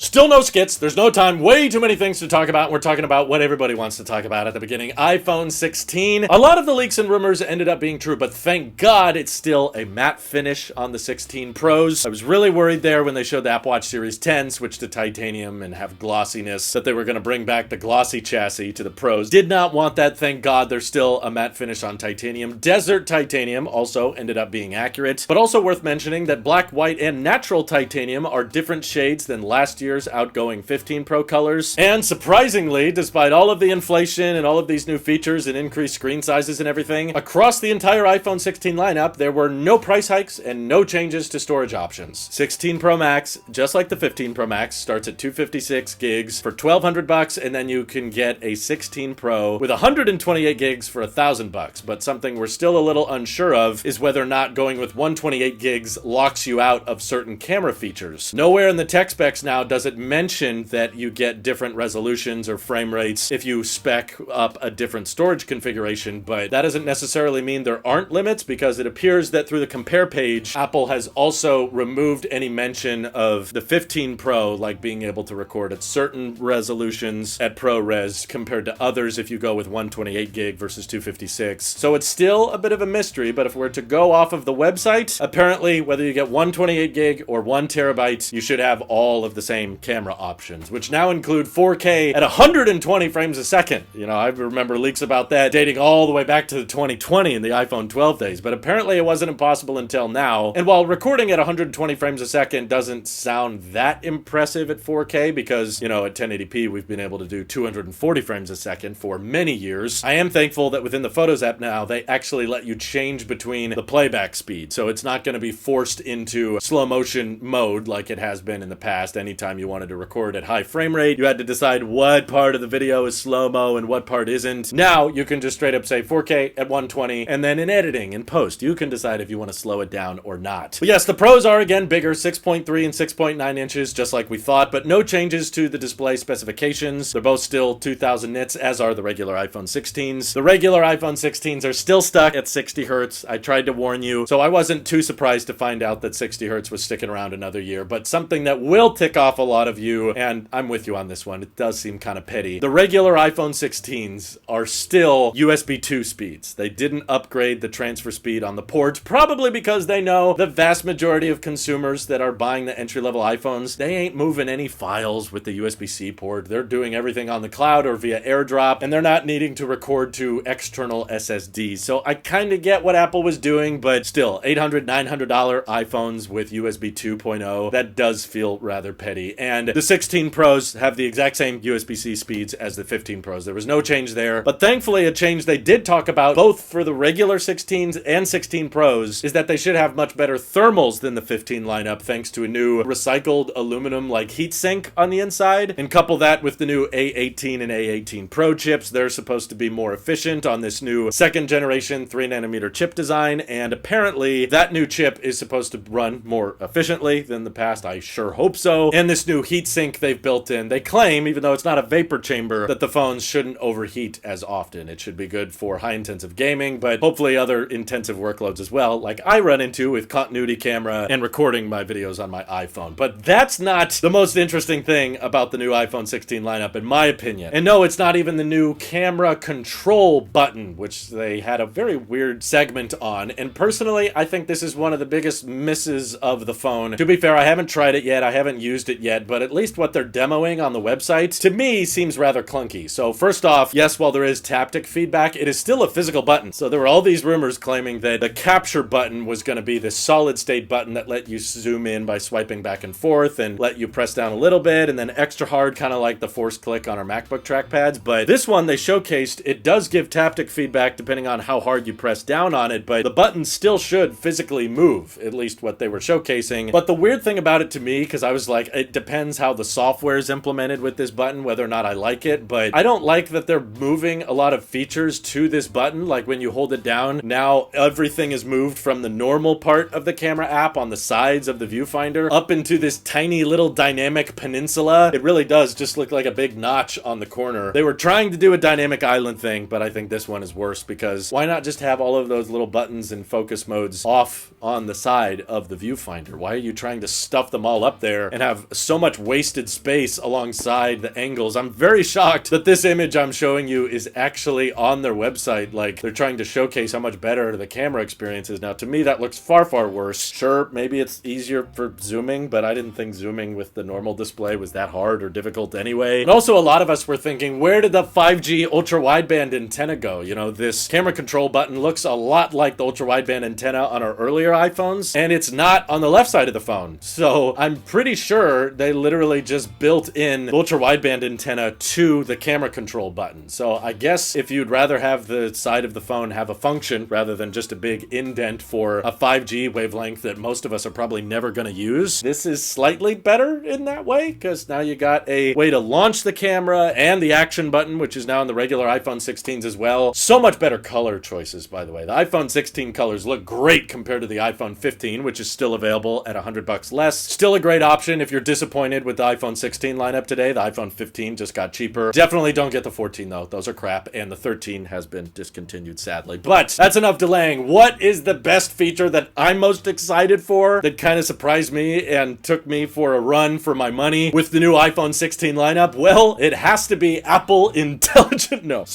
Still no skits. There's no time. Way too many things to talk about. We're talking about what everybody wants to talk about at the beginning. iPhone 16. A lot of the leaks and rumors ended up being true, but thank God it's still a matte finish on the 16 Pros. I was really worried there when they showed the Apple Watch Series 10 switch to titanium and have glossiness, that they were going to bring back the glossy chassis to the Pros. Did not want that. Thank God there's still a matte finish on titanium. Desert titanium also ended up being accurate, but also worth mentioning that black, white, and natural titanium are different shades than last year's outgoing 15 Pro colors. And surprisingly, despite all of the inflation and all of these new features and increased screen sizes and everything, across the entire iPhone 16 lineup, there were no price hikes and no changes to storage options. 16 Pro Max, just like the 15 Pro Max, starts at 256 gigs for $1,200, and then you can get a 16 Pro with 128 gigs for $1,000. But something we're still a little unsure of is whether or not going with 128 gigs locks you out of certain camera features. Nowhere in the tech specs now does it mention that you get different resolutions or frame rates if you spec up a different storage configuration, but that doesn't necessarily mean there aren't limits, because it appears that through the compare page, Apple has also removed any mention of the 15 Pro, like being able to record at certain resolutions at ProRes compared to others if you go with 128 gig versus 256. So it's still a bit of a mystery, but if we're to go off of the website, apparently whether you get 128 gig or 1 terabyte, you should have all of the same camera options, which now include 4K at 120 frames a second. You know, I remember leaks about that dating all the way back to 2020 in the iPhone 12 days, but apparently it wasn't impossible until now. And while recording at 120 frames a second doesn't sound that impressive at 4K, because, you know, at 1080p we've been able to do 240 frames a second for many years, I am thankful that within the Photos app now, they actually let you change between the playback speed. So it's not going to be forced into slow motion mode like it has been in the past. Anytime you wanted to record at high frame rate, you had to decide what part of the video is slow-mo and what part isn't. Now you can just straight up say 4K at 120, and then in editing and post, you can decide if you want to slow it down or not. But yes, the Pros are again bigger, 6.3 and 6.9 inches, just like we thought, but no changes to the display specifications. They're both still 2000 nits, as are the regular iPhone 16s. The regular iPhone 16s are still stuck at 60 hertz. I tried to warn you, so I wasn't too surprised to find out that 60 hertz was sticking around another year, but something that will tick off a lot of you, and I'm with you on this one, it does seem kind of petty. The regular iPhone 16s are still USB 2 speeds. They didn't upgrade the transfer speed on the ports, probably because they know the vast majority of consumers that are buying the entry-level iPhones, they ain't moving any files with the USB-C port. They're doing everything on the cloud or via AirDrop, and they're not needing to record to external SSDs. So I kind of get what Apple was doing, but still, $800, $900 iPhones with USB 2.0, that does feel rather petty. And the 16 Pros have the exact same USB-C speeds as the 15 Pros. There was no change there, but thankfully a change they did talk about both for the regular 16s and 16 Pros is that they should have much better thermals than the 15 lineup, thanks to a new recycled aluminum like heatsink on the inside. And couple that with the new A18 and A18 Pro chips, they're supposed to be more efficient on this new second generation 3nm chip design, and apparently that new chip is supposed to run more efficiently than the past. I sure hope so. And this new heatsink they've built in, they claim, even though it's not a vapor chamber, that the phones shouldn't overheat as often. It should be good for high intensive gaming, but hopefully other intensive workloads as well, like I run into with continuity camera and recording my videos on my iPhone. But that's not the most interesting thing about the new iPhone 16 lineup, in my opinion. And no, it's not even the new camera control button, which they had a very weird segment on. And personally, I think this is one of the biggest misses of the phone. To be fair, I haven't tried it yet, I haven't used it yet, but at least what they're demoing on the website, to me, seems rather clunky. So first off, yes, while there is taptic feedback, it is still a physical button. So there were all these rumors claiming that the capture button was going to be this solid state button that let you zoom in by swiping back and forth and let you press down a little bit and then extra hard, kind of like the force click on our MacBook trackpads. But this one they showcased, it does give taptic feedback depending on how hard you press down on it, but the button still should physically move, at least what they were showcasing. But the weird thing about it to me, because I was like, it depends how the software is implemented with this button, whether or not I like it, but I don't like that they're moving a lot of features to this button. Like when you hold it down, now everything is moved from the normal part of the camera app on the sides of the viewfinder up into this tiny little dynamic peninsula. It really does just look like a big notch on the corner. They were trying to do a dynamic island thing, but I think this one is worse, because why not just have all of those little buttons and focus modes off on the side of the viewfinder? Why are you trying to stuff them all up there and have so much wasted space alongside the angles. I'm very shocked that this image I'm showing you is actually on their website. Like, they're trying to showcase how much better the camera experience is. Now, to me, that looks far, far worse. Sure, maybe it's easier for zooming, but I didn't think zooming with the normal display was that hard or difficult anyway. And also, a lot of us were thinking, where did the 5G ultra-wideband antenna go? You know, this camera control button looks a lot like the ultra-wideband antenna on our earlier iPhones, and it's not on the left side of the phone. So I'm pretty sure they literally just built in the ultra-wideband antenna to the camera control button. So I guess if you'd rather have the side of the phone have a function rather than just a big indent for a 5G wavelength that most of us are probably never going to use, this is slightly better in that way, because now you got a way to launch the camera and the action button, which is now in the regular iPhone 16s as well. So much better color choices, by the way. The iPhone 16 colors look great compared to the iPhone 15, which is still available at $100 less. Still a great option if you're disappointed with the iPhone 16 lineup today. The iPhone 15 just got cheaper. Definitely don't get the 14 though. Those are crap, and the 13 has been discontinued, sadly. But that's enough delaying. What is the best feature that I'm most excited for that kind of surprised me and took me for a run for my money with the new iPhone 16 lineup? Well, it has to be Apple Intelligent. No,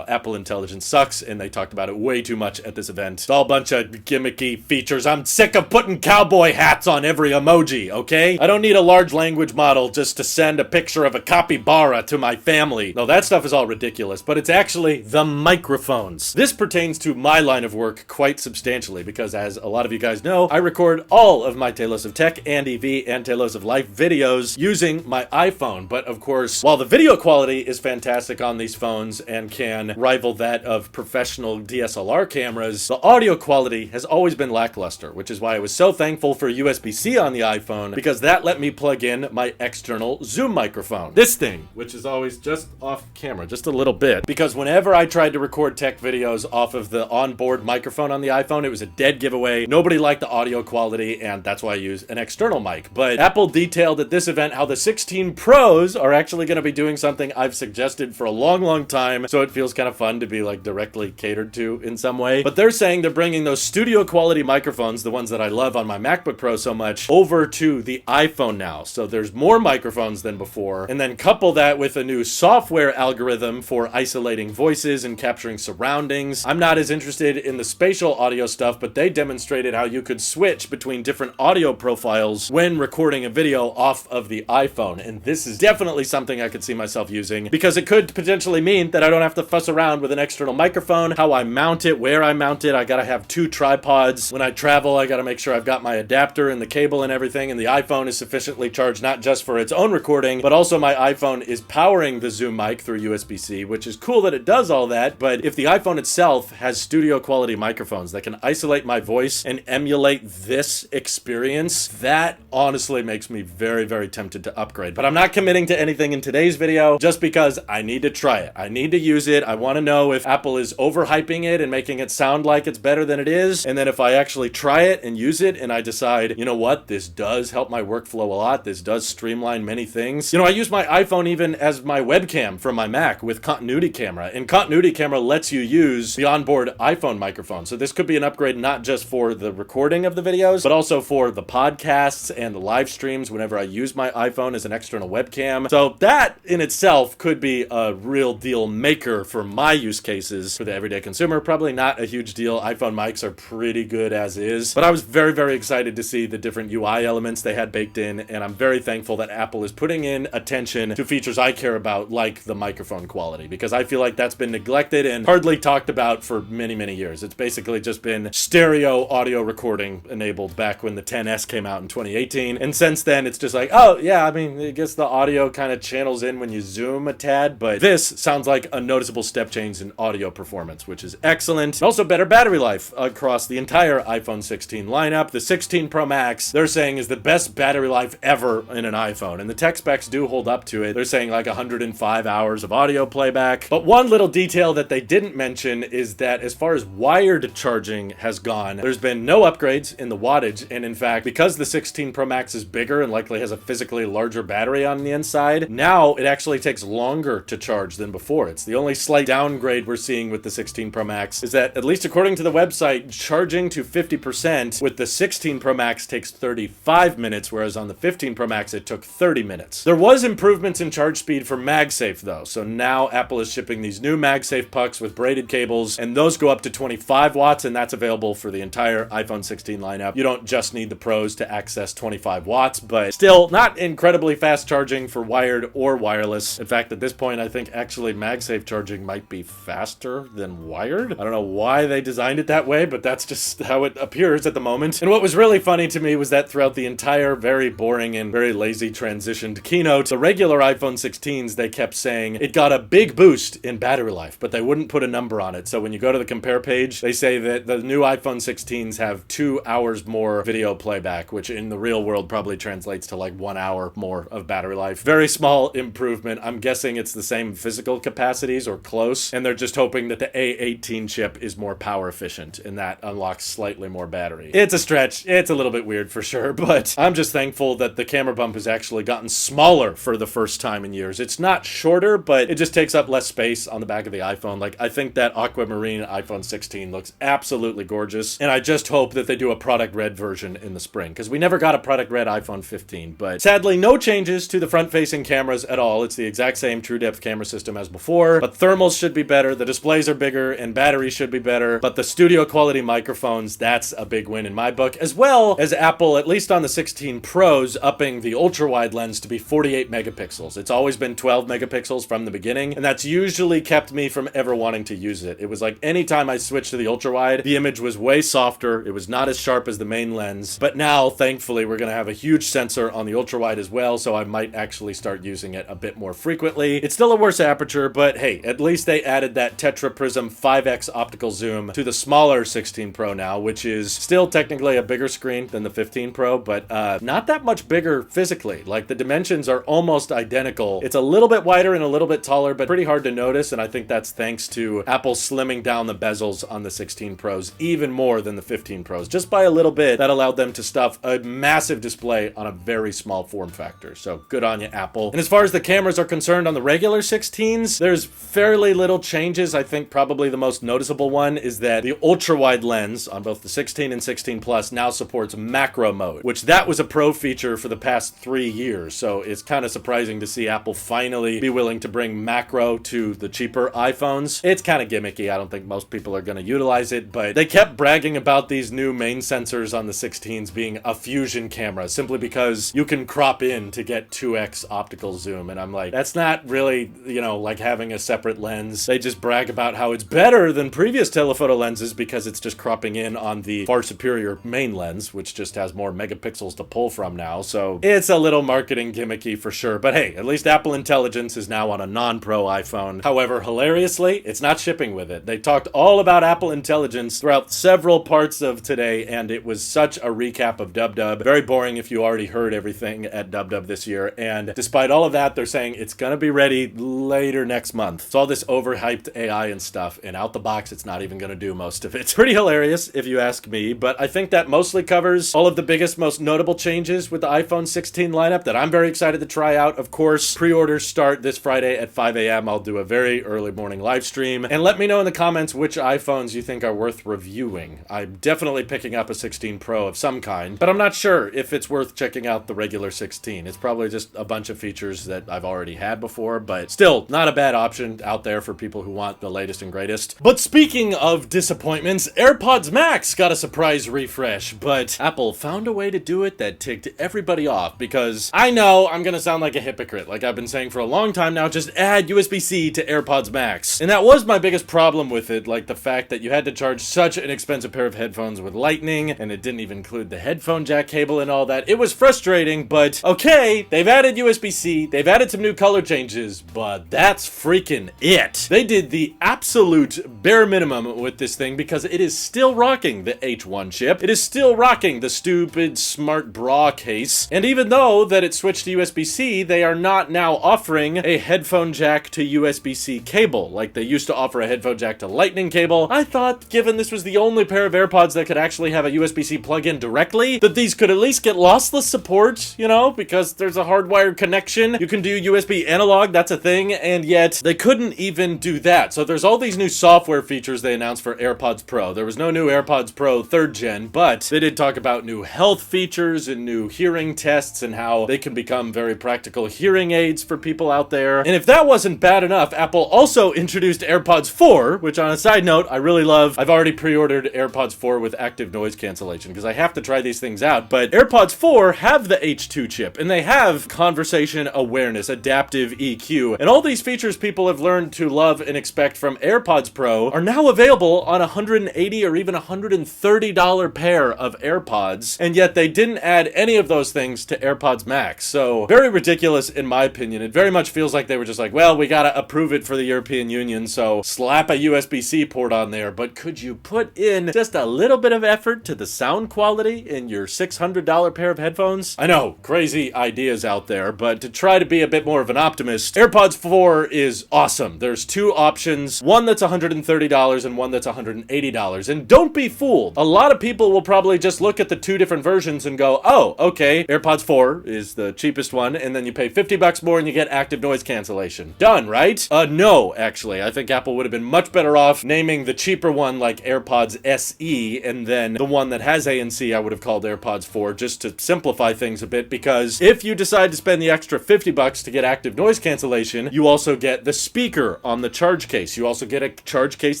Apple Intelligence sucks, and they talked about it way too much at this event. It's all a bunch of gimmicky features. I'm sick of putting cowboy hats on every emoji, okay? I don't need a large language model just to send a picture of a capybara to my family. No, that stuff is all ridiculous, but it's actually the microphones. This pertains to my line of work quite substantially because, as a lot of you guys know, I record all of my Tailosive Tech and EV and Tailosive Life videos using my iPhone. But of course, while the video quality is fantastic on these phones and can rival that of professional DSLR cameras, the audio quality has always been lackluster, which is why I was so thankful for USB-C on the iPhone, because that let me plug in my external zoom microphone. This thing, which is always just off camera, just a little bit, because whenever I tried to record tech videos off of the onboard microphone on the iPhone, it was a dead giveaway. Nobody liked the audio quality, and that's why I use an external mic. But Apple detailed at this event how the 16 Pros are actually going to be doing something I've suggested for a long, long time, so it feels kind of fun to be like directly catered to in some way. But they're saying they're bringing those studio quality microphones, the ones that I love on my MacBook Pro so much, over to the iPhone now. So there's more microphones than before, and then couple that with a new software algorithm for isolating voices and capturing surroundings. I'm not as interested in the spatial audio stuff, but they demonstrated how you could switch between different audio profiles when recording a video off of the iPhone, and this is definitely something I could see myself using, because it could potentially mean that I don't have to fuss around with an external microphone, how I mount it, where I mount it. I gotta have 2 tripods. When I travel, I gotta make sure I've got my adapter and the cable and everything, and the iPhone is sufficiently charged not just for its own recording, but also my iPhone is powering the Zoom mic through USB-C, which is cool that it does all that. But if the iPhone itself has studio quality microphones that can isolate my voice and emulate this experience, that honestly makes me very, very tempted to upgrade. But I'm not committing to anything in today's video just because I need to try it. I need to use it. I want to know if Apple is overhyping it and making it sound like it's better than it is. And then if I actually try it and use it and I decide, you know what, this does help my workflow a lot. This does streamline many things. You know, I use my iPhone even as my webcam from my Mac with continuity camera, and continuity camera lets you use the onboard iPhone microphone. So this could be an upgrade not just for the recording of the videos, but also for the podcasts and the live streams whenever I use my iPhone as an external webcam. So that in itself could be a real deal maker for my use cases. For the everyday consumer, probably not a huge deal. iPhone mics are pretty good as is, but I was very, very excited to see the different UI elements they had baked in, and I'm very thankful that Apple is putting in attention to features I care about, like the microphone quality, because I feel like that's been neglected and hardly talked about for many, many years. It's basically just been stereo audio recording enabled back when the 10S came out in 2018, and since then it's just like, oh yeah, I mean, I guess the audio kind of channels in when you zoom a tad, but this sounds like a noticeable step change in audio performance, which is excellent. And also better battery life across the entire iPhone 16 lineup. The 16 Pro Max, they're saying, is the best battery life ever in an iPhone, and the tech specs do hold up to it. They're saying like 105 hours of audio playback. But one little detail that they didn't mention is that as far as wired charging has gone, there's been no upgrades in the wattage, and in fact, because the 16 Pro Max is bigger and likely has a physically larger battery on the inside, now it actually takes longer to charge than before. It's the only slight downgrade we're seeing with the 16 Pro Max, is that, at least according to the website, charging to 50% with the 16 Pro Max takes 35 minutes, whereas on the 15 Pro Max Max, it took 30 minutes. There was improvements in charge speed for MagSafe though, so now Apple is shipping these new MagSafe pucks with braided cables, and those go up to 25 watts, and that's available for the entire iPhone 16 lineup. You don't just need the Pros to access 25 watts, but still not incredibly fast charging for wired or wireless. In fact, at this point, I think actually MagSafe charging might be faster than wired. I don't know why they designed it that way, but that's just how it appears at the moment. And what was really funny to me was that throughout the entire very boring and very lazy transitioned keynote, the regular iPhone 16s, they kept saying it got a big boost in battery life, but they wouldn't put a number on it. So when you go to the compare page, they say that the new iPhone 16s have 2 hours more video playback, which in the real world probably translates to like 1 hour more of battery life. Very small improvement. I'm guessing it's the same physical capacities or close, and they're just hoping that the A18 chip is more power efficient, and that unlocks slightly more battery. It's a stretch. It's a little bit weird for sure, but I'm just thankful that the camera bump has actually gotten smaller for the first time in years. It's not shorter, but it just takes up less space on the back of the iPhone. Like, I think that aquamarine iPhone 16 looks absolutely gorgeous, and I just hope that they do a product red version in the spring, because we never got a product red iPhone 15, but sadly no changes to the front-facing cameras at all. It's the exact same true depth camera system as before, but thermals should be better, the displays are bigger, and batteries should be better, but the studio quality microphones, that's a big win in my book, as well as Apple, at least on the 16 Pros, upping the ultra-wide lens to be 48 megapixels. It's always been 12 megapixels from the beginning, and that's usually kept me from ever wanting to use it. It was like anytime I switched to the ultra-wide, the image was way softer, it was not as sharp as the main lens, but now, thankfully, we're going to have a huge sensor on the ultra-wide as well, so I might actually start using it a bit more frequently. It's still a worse aperture, but hey, at least they added that Tetra Prism 5x optical zoom to the smaller 16 Pro now, which is still technically a bigger screen than the 15 Pro, but not that much bigger physically. Like, the dimensions are almost identical. It's a little bit wider and a little bit taller, but pretty hard to notice, and I think that's thanks to Apple slimming down the bezels on the 16 Pros even more than the 15 Pros. Just by a little bit, that allowed them to stuff a massive display on a very small form factor. So good on you, Apple. And as far as the cameras are concerned on the regular 16s, there's fairly little changes. I think probably the most noticeable one is that the ultra-wide lens on both the 16 and 16 Plus now supports macro mode, which that was a Pro feature for the past 3 years. So it's kind of surprising to see Apple finally be willing to bring macro to the cheaper iPhones. It's kind of gimmicky. I don't think most people are going to utilize it, but they kept bragging about these new main sensors on the 16s being a fusion camera simply because you can crop in to get 2x optical zoom, and I'm like, that's not really, you know, like having a separate lens. They just brag about how it's better than previous telephoto lenses because it's just cropping in on the far superior main lens, which just has more megapixels to pull from now. So it's a little marketing gimmicky for sure, but hey, at least Apple Intelligence is now on a non-Pro iPhone. However, hilariously, it's not shipping with it. They talked all about Apple Intelligence throughout several parts of today, and it was such a recap of DubDub. Very boring if you already heard everything at DubDub this year, and despite all of that, they're saying it's gonna be ready later next month. It's all this overhyped AI and stuff, and out the box, it's not even gonna do most of it. Pretty hilarious, if you ask me, but I think that mostly covers all of the biggest, most notable changes with the iPhone 16 lineup that I'm very excited to try out. Of course, pre-orders start this Friday at 5 a.m. I'll do a very early morning live stream, and let me know in the comments which iPhones you think are worth reviewing. I'm definitely picking up a 16 Pro of some kind, but I'm not sure if it's worth checking out the regular 16. It's probably just a bunch of features that I've already had before, but still not a bad option out there for people who want the latest and greatest. But speaking of disappointments, AirPods Max got a surprise refresh, but Apple found a way to do it that ticked everybody off, because I know I'm gonna sound like a hypocrite, like I've been saying for a long time now, just add USB-C to AirPods Max. And that was my biggest problem with it, like the fact that you had to charge such an expensive pair of headphones with Lightning, and it didn't even include the headphone jack cable and all that. It was frustrating, but okay, they've added USB-C, they've added some new color changes, but that's freaking it. They did the absolute bare minimum with this thing because it is still rocking the H1 chip. It is still rocking the stupid smart bra case. And even though that it switched to USB-C, they are not now offering a headphone jack to USB-C cable like they used to offer a headphone jack to Lightning cable. I thought, given this was the only pair of AirPods that could actually have a USB-C plug-in directly, that these could at least get lossless support, you know, because there's a hardwired connection. You can do USB analog, that's a thing, and yet they couldn't even do that. So there's all these new software features they announced for AirPods Pro. There was no new AirPods Pro 3rd gen, but they did talk about new health features and new hearing tests podcasts and how they can become very practical hearing aids for people out there. And if that wasn't bad enough, Apple also introduced AirPods 4, which on a side note, I really love. I've already pre-ordered AirPods 4 with active noise cancellation because I have to try these things out. But AirPods 4 have the H2 chip and they have conversation awareness, adaptive EQ, and all these features people have learned to love and expect from AirPods Pro are now available on a $180 or even $130 pair of AirPods, and yet they didn't add any of those things to AirPods Max. So very ridiculous in my opinion. It very much feels like they were just like, well, we gotta approve it for the European Union, so slap a USB-C port on there. But could you put in just a little bit of effort to the sound quality in your $600 pair of headphones? I know, crazy ideas out there, but to try to be a bit more of an optimist, AirPods 4 is awesome. There's two options, one that's $130 and one that's $180. And don't be fooled. A lot of people will probably just look at the two different versions and go, oh, okay, AirPods 4 is the cheapest one, and then you pay $50 more and you get active noise cancellation. Done, right? No, actually. I think Apple would have been much better off naming the cheaper one like AirPods SE, and then the one that has ANC I would have called AirPods 4, just to simplify things a bit, because if you decide to spend the extra $50 to get active noise cancellation, you also get the speaker on the charge case. You also get a charge case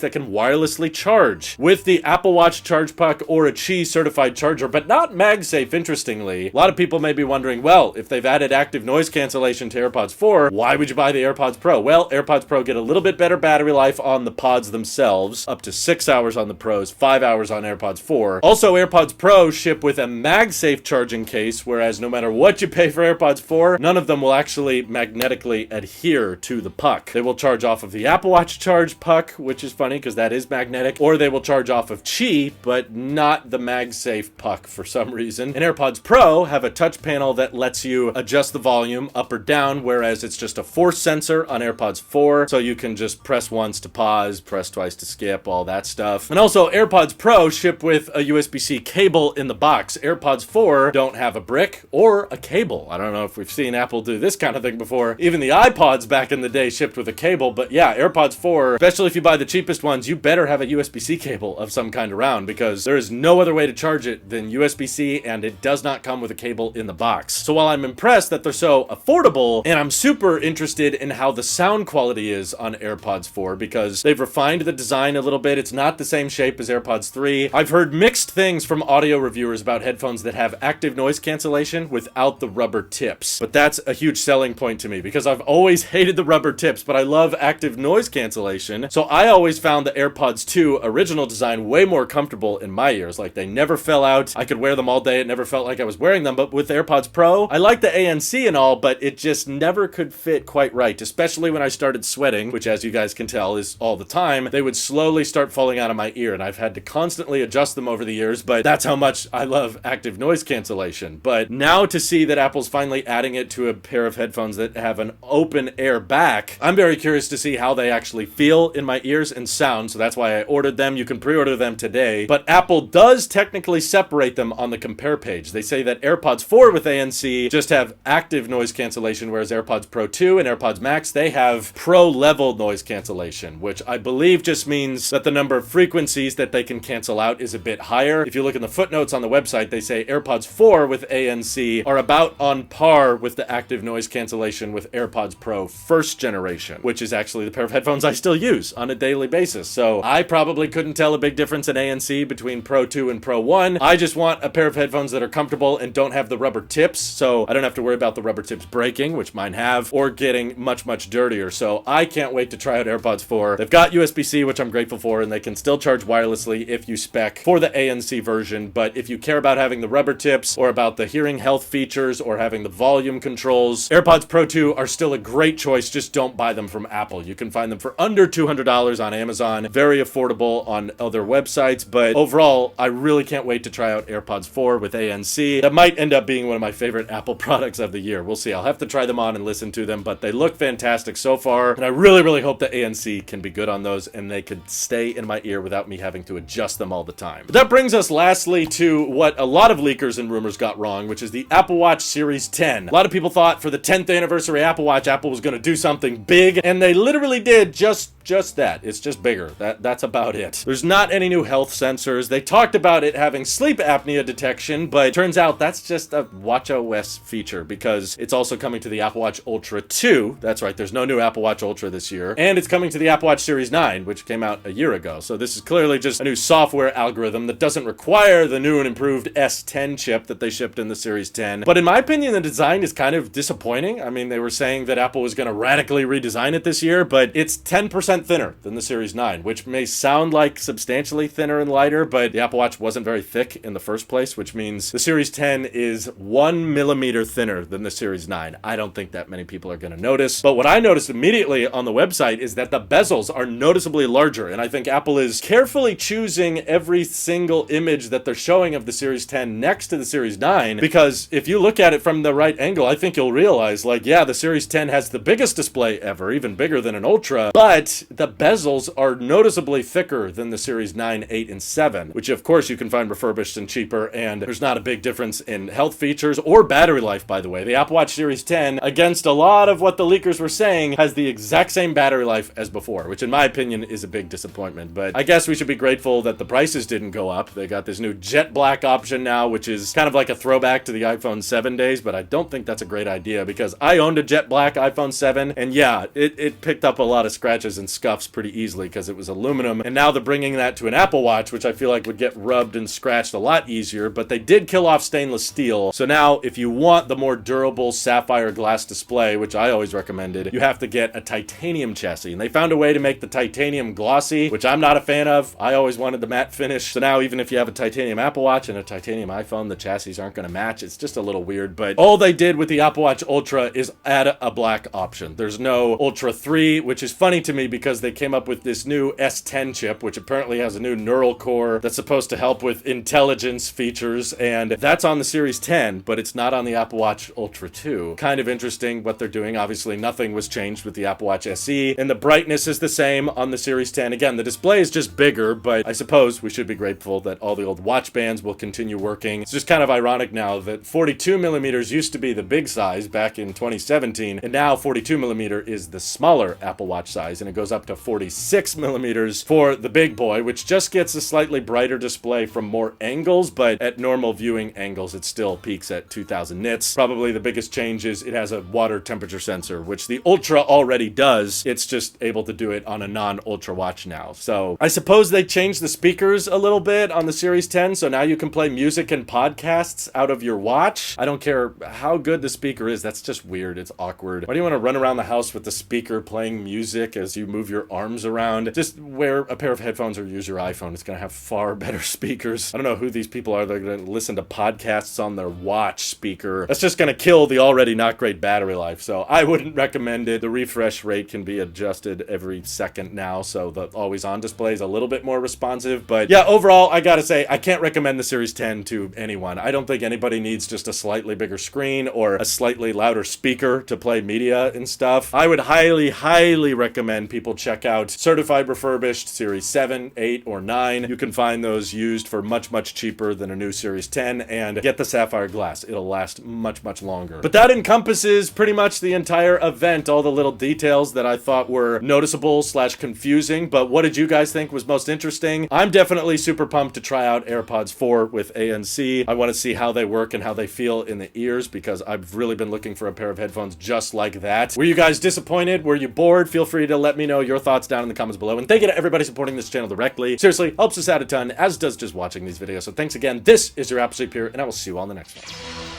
that can wirelessly charge with the Apple Watch Charge Puck or a Qi certified charger, but not MagSafe, interestingly. A lot of people may be wondering, well, if they've added active noise cancellation to AirPods 4, why would you buy the AirPods Pro? Well, AirPods Pro get a little bit better battery life on the pods themselves, up to 6 hours on the Pros, 5 hours on AirPods 4. Also, AirPods Pro ship with a MagSafe charging case, whereas no matter what you pay for AirPods 4, none of them will actually magnetically adhere to the puck. They will charge off of the Apple Watch Charge Puck, which is funny because that is magnetic, or they will charge off of Qi, but not the MagSafe puck for some reason. And AirPods Pro have a touch panel that lets you adjust the volume up or down, whereas it's just a force sensor on AirPods 4, so you can just press once to pause, press twice to skip, all that stuff. And also, AirPods Pro ship with a USB-C cable in the box. AirPods 4 don't have a brick or a cable. I don't know if we've seen Apple do this kind of thing before. Even the iPods back in the day shipped with a cable, but yeah, AirPods 4, especially if you buy the cheapest ones, you better have a USB-C cable of some kind around, because there is no other way to charge it than USB-C, and it does not come with a cable in the box. So while I'm impressed that they're so affordable, and I'm super interested in how the sound quality is on AirPods 4, because they've refined the design a little bit. It's not the same shape as AirPods 3. I've heard mixed things from audio reviewers about headphones that have active noise cancellation without the rubber tips. But that's a huge selling point to me, because I've always hated the rubber tips, but I love active noise cancellation. So I always found the AirPods 2 original design way more comfortable in my ears. Like, they never fell out. I could wear them all day. It never felt like I was wearing them. But with AirPods Pro, I like the ANC and all, but it just never could fit quite right, especially when I started sweating, which, as you guys can tell, is all the time. They would slowly start falling out of my ear, and I've had to constantly adjust them over the years, but that's how much I love active noise cancellation. But now to see that Apple's finally adding it to a pair of headphones that have an open air back, I'm very curious to see how they actually feel in my ears and sound, so that's why I ordered them. You can pre-order them today, but Apple does technically separate them on the compare page. They say that AirPods 4 with ANC just have active noise cancellation, whereas AirPods Pro 2 and AirPods Max, they have Pro level noise cancellation, which I believe just means that the number of frequencies that they can cancel out is a bit higher. If you look in the footnotes on the website, they say AirPods 4 with ANC are about on par with the active noise cancellation with AirPods Pro first generation, which is actually the pair of headphones I still use on a daily basis. So I probably couldn't tell a big difference in ANC between Pro 2 and Pro 1. I just want a pair of headphones that are comfortable and don't have the rubber tips, so I don't have to worry about the rubber tips breaking, which mine have, or getting much, much dirtier. So I can't wait to try out AirPods 4. They've got USB-C, which I'm grateful for, and they can still charge wirelessly if you spec for the ANC version. But if you care about having the rubber tips, or about the hearing health features, or having the volume controls, AirPods Pro 2 are still a great choice. Just don't buy them from Apple. You can find them for under $200 on Amazon. Very affordable on other websites, but overall, I really can't wait to try out AirPods 4 with ANC. That might end up being one of my favorite Apple products of the year. We'll see. I'll have to try them on and listen to them, but they look fantastic so far, and I really, really hope the ANC can be good on those, and they could stay in my ear without me having to adjust them all the time. But that brings us lastly to what a lot of leakers and rumors got wrong, which is the Apple Watch Series 10. A lot of people thought for the 10th anniversary Apple Watch, Apple was going to do something big, and they literally did just that. It's just bigger. That's about it. There's not any new health sensors. They talked about it having sleep apnea detection, but turns out that's just a watchOS feature, because it's also coming to the Apple Watch Ultra 2. That's right, there's no new Apple Watch Ultra this year. And it's coming to the Apple Watch Series 9, which came out a year ago. So this is clearly just a new software algorithm that doesn't require the new and improved S10 chip that they shipped in the Series 10. But in my opinion, the design is kind of disappointing. I mean, they were saying that Apple was going to radically redesign it this year, but it's 10% thinner than the Series 9, which may sound like substantially thinner and lighter, but the Apple Watch wasn't very thick in the first place, which means the Series 10 is 1 millimeter thinner than the Series 9. I don't think that many people are going to notice. But what I noticed immediately on the website is that the bezels are noticeably larger, and I think Apple is carefully choosing every single image that they're showing of the Series 10 next to the Series 9, because if you look at it from the right angle, I think you'll realize, like, yeah, the Series 10 has the biggest display ever, even bigger than an Ultra, but the bezels are noticeably thicker than the Series 9, 8, and 7, which of course you can find refurbished and cheaper, and there's not a big difference in health features or battery life, by the way. The Apple Watch Series 10, against a lot of what the leakers were saying, has the exact same battery life as before, which in my opinion is a big disappointment. But I guess we should be grateful that the prices didn't go up. They got this new jet black option now, which is kind of like a throwback to the iPhone 7 days, but I don't think that's a great idea, because I owned a jet black iPhone 7, and yeah, it picked up a lot of scratches and scuffs pretty easily because it was aluminum, and now they're bringing that to an Apple Watch, which I feel like would get rubbed and scratched a lot easier, but they did kill off stainless steel. So now if you want the more durable sapphire glass display, which I always recommended, you have to get a titanium chassis, and they found a way to make the titanium glossy, which I'm not a fan of. I always wanted the matte finish, so now even if you have a titanium Apple Watch and a titanium iPhone, the chassis aren't going to match. It's just a little weird, but all they did with the Apple Watch Ultra is add a black option. There's no Ultra 3, which is funny to me because they came up with this new S10 chip, which apparently has a new neural core that's supposed to help with intelligence features, and that's on the Series 10, but it's not on the Apple Watch Ultra 2. Kind of interesting what they're doing. Obviously, nothing was changed with the Apple Watch SE, and the brightness is the same on the Series 10. Again, the display is just bigger, but I suppose we should be grateful that all the old watch bands will continue working. It's just kind of ironic now that 42 millimeters used to be the big size back in 2017, and now 42 millimeter is the smaller Apple Watch size, and it goes up to 46 millimeters for the big boy, which just gets a slightly brighter display from more angles, but at normal viewing angles, it still peaks at 2000 nits. Probably the biggest change is it has a water temperature sensor, which the Ultra already does. It's just able to do it on a non-Ultra watch now. So I suppose they changed the speakers a little bit on the Series 10, so now you can play music and podcasts out of your watch. I don't care how good the speaker is, that's just weird. It's awkward. Why do you want to run around the house with the speaker playing music as you move your arms around? Just wear a pair of headphones or use your iPhone. It's going to have far better speakers. I don't know who these people are. They're going to listen to podcasts on their watch speaker. That's just going to kill the already not great battery life, so I wouldn't recommend it. The refresh rate can be adjusted every second now, so the always-on display is a little bit more responsive. But yeah, overall, I gotta say, I can't recommend the Series 10 to anyone. I don't think anybody needs just a slightly bigger screen or a slightly louder speaker to play media and stuff. I would highly recommend people check out certified refurbished Series 7, 8, or 9. You can find those used for much cheaper than a new Series 10, and get the sapphire glass. It'll last much longer. But that encompasses pretty much the entire event, all the little details that I thought were noticeable / confusing. But what did you guys think was most interesting? I'm definitely super pumped to try out AirPods 4 with ANC. I want to see how they work and how they feel in the ears, because I've really been looking for a pair of headphones just like that. Were you guys disappointed? Were you bored? Feel free to let me know your thoughts down in the comments below. And thank you to everybody supporting this channel directly. Seriously, helps us out a ton, as does just watching these videos. So thanks again. This is your Apple Sleep here, and I will see you all in the next one.